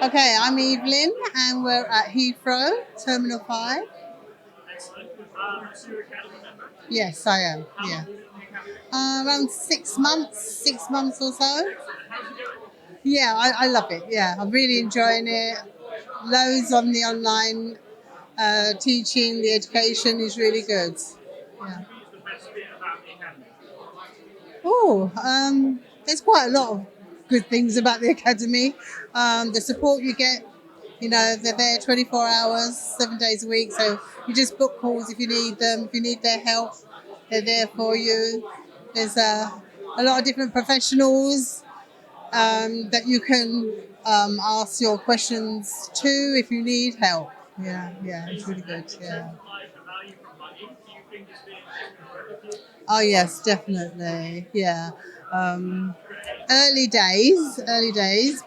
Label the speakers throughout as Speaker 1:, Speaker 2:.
Speaker 1: Okay, I'm Evelyn, and we're at Heathrow, Terminal 5.
Speaker 2: Excellent. So you're academy member.
Speaker 1: Yes, I am.
Speaker 2: How long
Speaker 1: Yeah.
Speaker 2: have you been in the academy?
Speaker 1: Around 6 months, 6 months or so.
Speaker 2: Excellent. How's it going?
Speaker 1: Yeah, I love it. Yeah, I'm really enjoying it. Loads on the online teaching, the education is really good.
Speaker 2: What do
Speaker 1: Yeah.
Speaker 2: you think is the best bit about the academy?
Speaker 1: Oh, there's quite a lot of good things about the academy. The support you get, they're there 24 hours, 7 days a week. So you just book calls if you need them. If you need their help, they're there for you. There's a lot of different professionals that you can ask your questions to if you need help. Yeah, it's really good.
Speaker 2: In
Speaker 1: Yeah.
Speaker 2: terms of like the value for money, do you think it's been worth it?
Speaker 1: Oh yes, definitely. Yeah. Um, early days,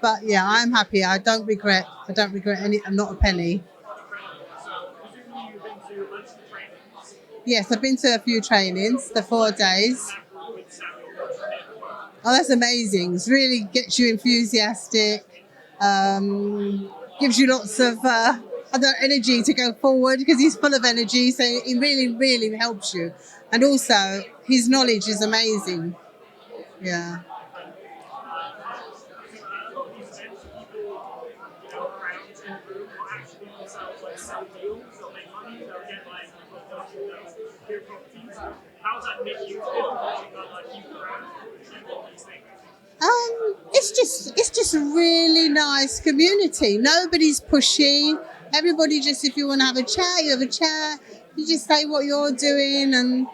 Speaker 1: but yeah, I'm happy. I don't regret. I don't regret any. Not a penny.
Speaker 2: Incredible. So presumably you've been to a bunch of trainings.
Speaker 1: Yes, I've been to a few trainings. The 4 days.
Speaker 2: That group with Samuel Leeds as well.
Speaker 1: Oh, that's amazing. It really gets you enthusiastic. Gives you lots of other energy to go forward because he's full of energy. So it really, really helps you. And also, his knowledge is amazing. Yeah.
Speaker 2: So a lot of these events, people, crowds in the room will actually themselves like sell deals. They'll make money. They'll get like their properties. How's that make you feel? Watching that like huge crowd do all these things.
Speaker 1: It's just a really nice community. Nobody's pushy. Everybody just, if you want to have a chat, you have a chat. You just say what you're doing, and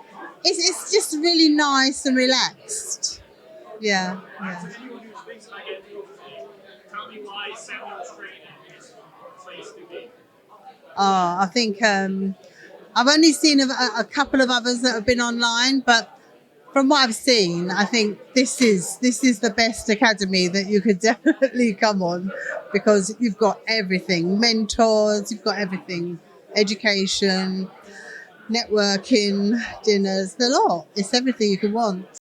Speaker 1: it's just really nice and relaxed. Yeah, yeah.
Speaker 2: For anyone who's thinking I get into overview, tell me why Samuel's training is the place to be.
Speaker 1: I think I've only seen a couple of others that have been online, but from what I've seen, I think this is the best academy that you could definitely come on because you've got everything, mentors, you've got everything, education, networking, dinners, the lot. It's everything you could want.